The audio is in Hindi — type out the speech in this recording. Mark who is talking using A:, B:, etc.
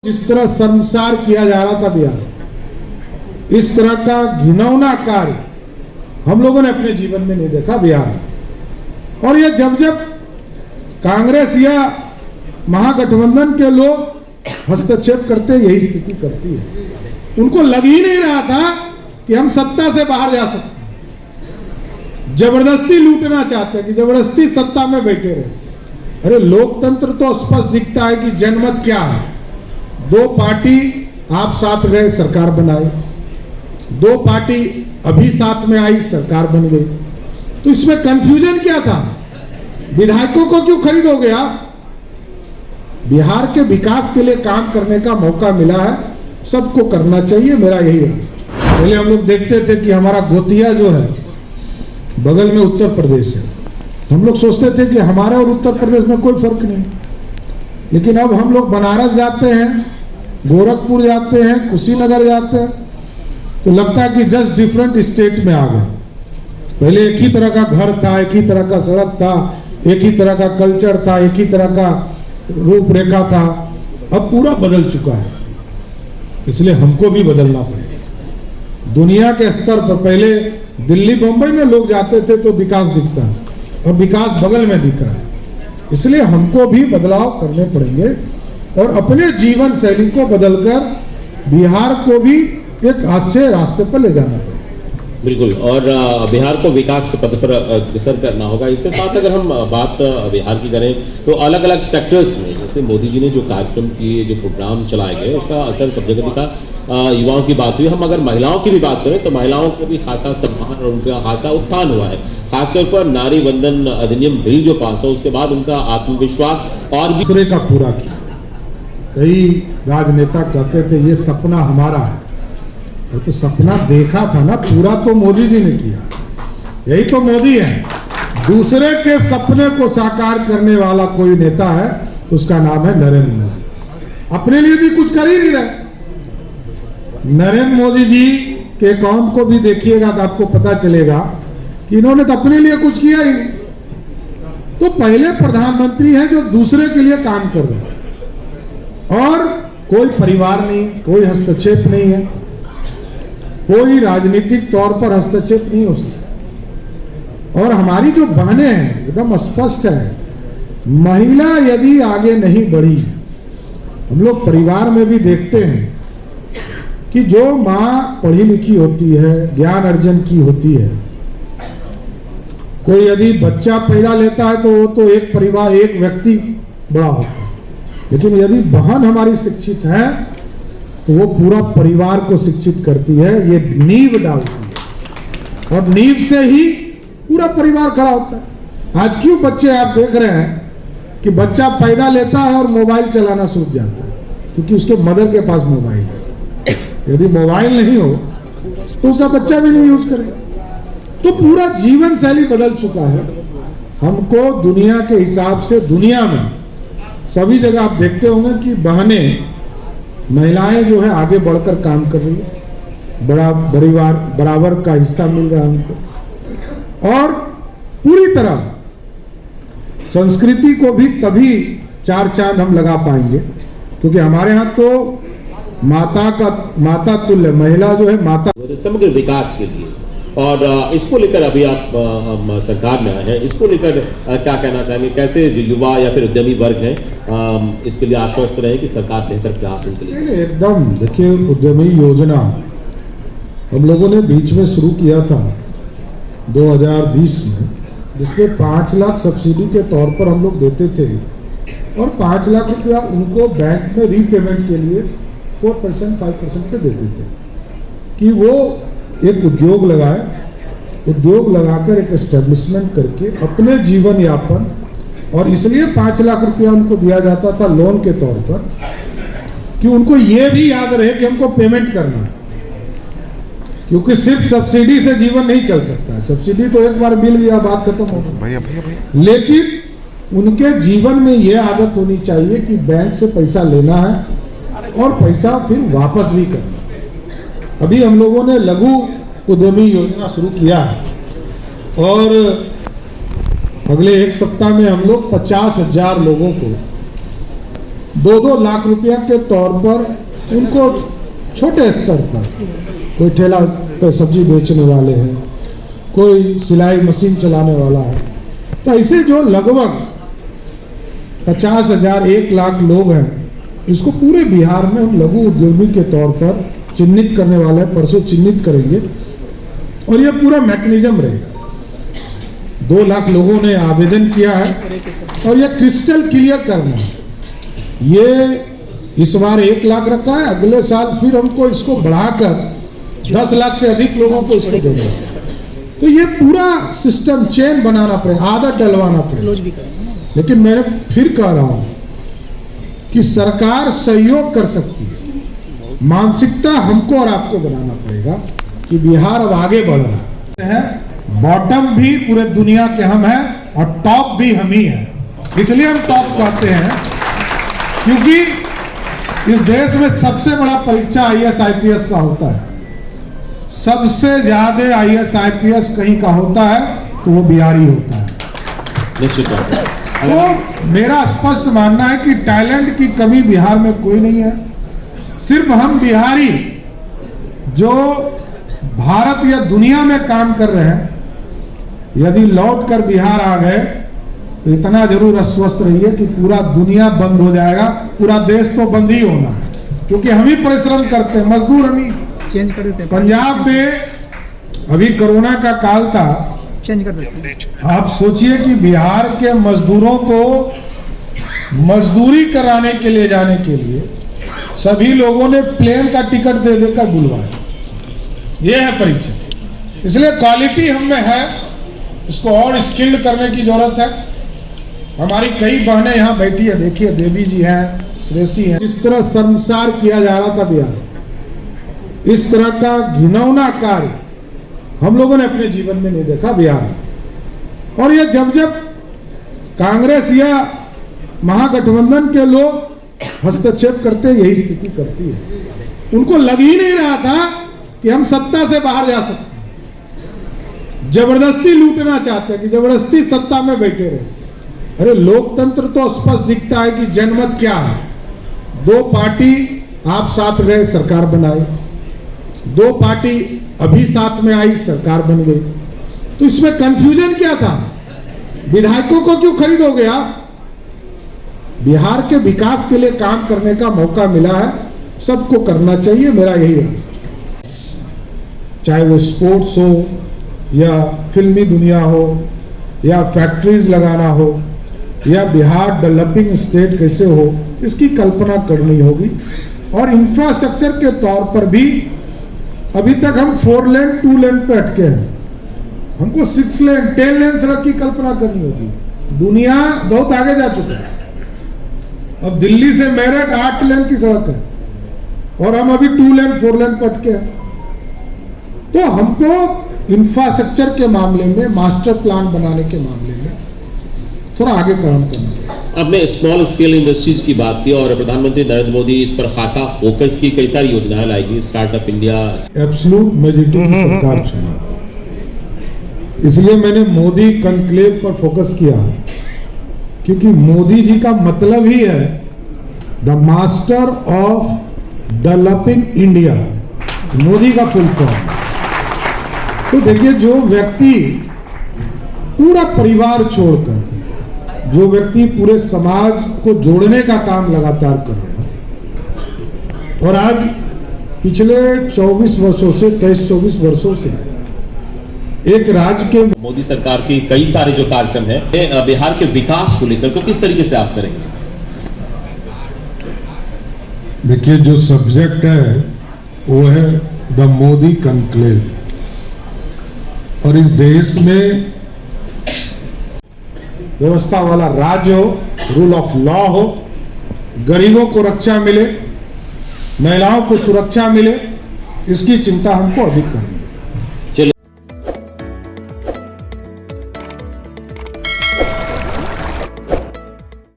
A: जिस तरह शर्मसार किया जा रहा था बिहार, इस तरह का घिनौना कार्य हम लोगों ने अपने जीवन में नहीं देखा बिहार में। और ये जब जब कांग्रेस या महागठबंधन के लोग हस्तक्षेप करते, यही स्थिति करती है। उनको लग ही नहीं रहा था कि हम सत्ता से बाहर जा सकते हैं, जबरदस्ती लूटना चाहते हैं कि जबरदस्ती सत्ता में बैठे रहे। अरे लोकतंत्र तो स्पष्ट दिखता है कि जनमत क्या है। दो पार्टी आप साथ गए, सरकार बनाई, दो पार्टी अभी साथ में आई, सरकार बन गई। तो इसमें कंफ्यूजन क्या था? विधायकों को क्यों खरीदोगे आप? बिहार के विकास के लिए काम करने का मौका मिला है, सबको करना चाहिए, मेरा यही है। पहले हम लोग देखते थे कि हमारा गोतिया जो है बगल में उत्तर प्रदेश है, हम लोग सोचते थे कि हमारे और उत्तर प्रदेश में कोई फर्क नहीं। लेकिन अब हम लोग बनारस जाते हैं, गोरखपुर जाते हैं, कुशीनगर जाते हैं, तो लगता है कि जस्ट डिफरेंट स्टेट में आ गए। पहले एक ही तरह का घर था, एक ही तरह का सड़क था, एक ही तरह का कल्चर था, एक ही तरह का रूपरेखा था। अब पूरा बदल चुका है, इसलिए हमको भी बदलना पड़ेगा। दुनिया के स्तर पर पहले दिल्ली बंबई में लोग जाते थे तो विकास दिखता था, और विकास बगल में दिख रहा है। इसलिए हमको भी बदलाव करने पड़ेंगे और अपने जीवन शैली को बदलकर बिहार को भी एक अच्छे रास्ते पर ले जाना पड़ेगा।
B: बिल्कुल, और बिहार को विकास के पथ पर अग्रसर करना होगा। इसके साथ अगर हम बात बिहार की करें तो अलग अलग सेक्टर्स में, जैसे मोदी जी ने जो कार्यक्रम किए, जो प्रोग्राम चलाए गए, उसका असर सब जगह दिखा। युवाओं की बात हुई, हम अगर महिलाओं की भी बात करें तो महिलाओं को भी खासा सम्मान और उनका खासा उत्थान हुआ है। खासतौर पर नारी बंधन अधिनियम बिल जो पास हो, उसके बाद उनका आत्मविश्वास और भी
A: दूसरे का पूरा किया। कई राजनेता कहते थे ये सपना हमारा है, और तो सपना देखा था ना, पूरा तो मोदी जी ने किया। यही तो मोदी है। दूसरे के सपने को साकार करने वाला कोई नेता है तो उसका नाम है नरेंद्र मोदी। अपने लिए भी कुछ कर ही नहीं रहे। नरेंद्र मोदी जी के अकाउंट को भी देखिएगा तो आपको पता चलेगा कि इन्होंने तो अपने लिए कुछ किया ही नहीं। तो पहले प्रधानमंत्री हैं जो दूसरे के लिए काम कर रहे हैं, और कोई परिवार नहीं, कोई हस्तक्षेप नहीं है, कोई राजनीतिक तौर पर हस्तक्षेप नहीं हो सकता। और हमारी जो बहनें हैं एकदम स्पष्ट है, महिला यदि आगे नहीं बढ़ी, हम लोग परिवार में भी देखते हैं कि जो माँ पढ़ी लिखी होती है, ज्ञान अर्जन की होती है, कोई यदि बच्चा पैदा लेता है तो वो तो एक परिवार, एक व्यक्ति बड़ा होता है। लेकिन यदि बहन हमारी शिक्षित है तो वो पूरा परिवार को शिक्षित करती है, ये नींव डालती है, और नींव से ही पूरा परिवार खड़ा होता है। आज क्यों बच्चे आप देख रहे हैं कि बच्चा पैदा लेता है और मोबाइल चलाना सूझ जाता है? क्योंकि उसके मदर के पास मोबाइल है। यदि मोबाइल नहीं हो तो उसका बच्चा भी नहीं यूज करेगा। तो पूरा जीवन शैली बदल चुका है। हमको दुनिया के हिसाब से, दुनिया में सभी जगह आप देखते होंगे कि बहनें, महिलाएं जो है आगे बढ़कर काम कर रही है, बराबर का हिस्सा मिल रहा है उनको। और पूरी तरह संस्कृति को भी तभी चार चांद हम लगा पाएंगे क्योंकि हमारे यहाँ तो माता तुल्य महिला जो है माता।
B: समग्र विकास के लिए, और इसको लेकर अभी आप सरकार में आए हैं, इसको लेकर क्या कहना चाहेंगे? कैसे जो युवा या फिर उद्यमी वर्ग है इसके लिए आश्वस्त रहे कि सरकार बेहतर प्रयास उनके लिए?
A: एकदम। देखिए, उद्यमी योजना हम लोगों ने बीच में शुरू किया था 2020 में, जिसमें 5 लाख सब्सिडी के तौर पर हम लोग देते थे, और 5 लाख रुपया उनको बैंक में रीपेमेंट के लिए 4% 5% पे देते थे कि वो एक उद्योग लगाए, उद्योग लगाकर एक एस्टेब्लिशमेंट करके अपने जीवन यापन, और इसलिए 5 लाख रुपया उनको दिया जाता था लोन के तौर पर कि उनको ये भी याद रहे कि हमको पेमेंट करना है। क्योंकि सिर्फ सब्सिडी से जीवन नहीं चल सकता है। सब्सिडी तो एक बार मिल गया, बात खत्म हो गई। लेकिन उनके जीवन में यह आदत होनी चाहिए कि बैंक से पैसा लेना है और पैसा फिर वापस भी करना। अभी हम लोगों ने लघु उद्यमी योजना शुरू किया है, और अगले एक सप्ताह में हम लोग 50,000 लोगों को 2-2 लाख रुपया के तौर पर उनको छोटे स्तर पर, कोई ठेला पे सब्जी बेचने वाले हैं, कोई सिलाई मशीन चलाने वाला है, तो ऐसे जो लगभग 50,000 1 लाख लोग हैं, इसको पूरे बिहार में हम लघु उद्योगी के तौर पर चिन्हित करने वाले हैं। परसों चिन्हित करेंगे और ये पूरा मैकेनिज्म रहेगा। 2 लाख लोगों ने आवेदन किया है और ये क्रिस्टल क्लियर करना है। ये इस बार 1 लाख रखा है, अगले साल फिर हमको इसको बढ़ाकर 10 लाख से अधिक लोगों को इसको देना है। तो ये पूरा सिस्टम चेन बनाना पड़ेगा, आदत डलवाना पड़ेगा। लेकिन मैं फिर कह रहा हूं कि सरकार सहयोग कर सकती है, मानसिकता हमको और आपको बनाना पड़ेगा कि बिहार अब आगे बढ़ रहा है। बॉटम भी पूरे दुनिया के हम हैं और टॉप भी हम ही हैं। इसलिए हम टॉप कहते हैं क्योंकि इस देश में सबसे बड़ा परीक्षा IAS IPS का होता है। सबसे ज्यादा IAS IPS कहीं का होता है तो वो बिहारी होता है।
B: निश्चित तौर पर
A: तो मेरा स्पष्ट मानना है कि टैलेंट की कमी बिहार में कोई नहीं है। सिर्फ हम बिहारी जो भारत या दुनिया में काम कर रहे हैं, यदि लौट कर बिहार आ गए तो इतना जरूर आश्वस्त रहिए कि पूरा दुनिया बंद हो जाएगा, पूरा देश तो बंद ही होना है, क्योंकि हम ही परिश्रम करते हैं, मजदूर हम ही
C: चेंज कर देते हैं।
A: पंजाब में अभी कोरोना का काल था,
C: चेंज कर देते हैं।
A: आप सोचिए कि बिहार के मजदूरों को मजदूरी कराने के लिए जाने के लिए सभी लोगों ने प्लेन का टिकट दे देकर बुलवाया। यह है परीक्षा। इसलिए क्वालिटी हम में है, इसको और स्किल्ड करने की जरूरत है। हमारी कई बहनें यहाँ बैठी है, देखिए देवी जी हैं, श्रेषी हैं। इस तरह शर्मसार किया जा रहा था बिहार, इस तरह का घिनौना कार्य हम लोगों ने अपने जीवन में नहीं देखा बिहार में। और ये जब जब कांग्रेस या महागठबंधन के लोग हस्तक्षेप करते, यही स्थिति करती है। उनको लग ही नहीं रहा था कि हम सत्ता से बाहर जा सकते हैं, जबरदस्ती लूटना चाहते हैं कि जबरदस्ती सत्ता में बैठे रहे। अरे लोकतंत्र तो स्पष्ट दिखता है कि जनमत क्या है। 2 पार्टी आप साथ गए, सरकार बनाई, 2 पार्टी अभी साथ में आई, सरकार बन गई। तो इसमें कंफ्यूजन क्या था? विधायकों को क्यों खरीदोगे आप? बिहार के विकास के लिए काम करने का मौका मिला है, सबको करना चाहिए, मेरा यही है। चाहे वो स्पोर्ट्स हो या फिल्मी दुनिया हो या फैक्ट्रीज लगाना हो या बिहार डेवलपिंग स्टेट कैसे हो, इसकी कल्पना करनी होगी। और इंफ्रास्ट्रक्चर के तौर पर भी अभी तक हम 4 लेन 2 लेन पे अटके हैं। हमको 6 लेन 10 लेन सड़क की कल्पना करनी होगी। दुनिया बहुत आगे जा चुका है। अब दिल्ली से मेरठ 8 लेन की सड़क है और हम अभी 2 लेन 4 लेन पे अटके हैं। तो हमको इंफ्रास्ट्रक्चर के मामले में, मास्टर प्लान बनाने के मामले में थोड़ा आगे काम करना चाहिए।
B: आपने स्मॉल स्केल इंडस्ट्रीज की बात की और प्रधानमंत्री नरेंद्र मोदी इस पर खासा फोकस की, कई सारी योजनाएं लाएगी, स्टार्टअप इंडिया।
A: एब्सोल्यूट मेजॉरिटी की सरकार चुना, इसलिए मैंने मोदी कॉन्क्लेव पर फोकस किया, क्योंकि मोदी जी का मतलब ही है the master of developing India, Modi का फुल फॉर्म। तो देखिए, जो व्यक्ति पूरा परिवार छोड़कर, जो व्यक्ति पूरे समाज को जोड़ने का काम लगातार कर रहे हैं, और आज पिछले 24 वर्षों से 23-24 वर्षों से एक राज्य के
B: मोदी सरकार की कई सारे जो कार्यक्रम है बिहार के विकास को लेकर, तो किस तरीके से आप करेंगे?
A: देखिए, जो सब्जेक्ट है वो है द मोदी कॉन्क्लेव, और इस देश में व्यवस्था वाला राज्य हो, रूल ऑफ लॉ हो, गरीबों को रक्षा मिले, महिलाओं को सुरक्षा मिले, इसकी चिंता हमको अधिक करनी है।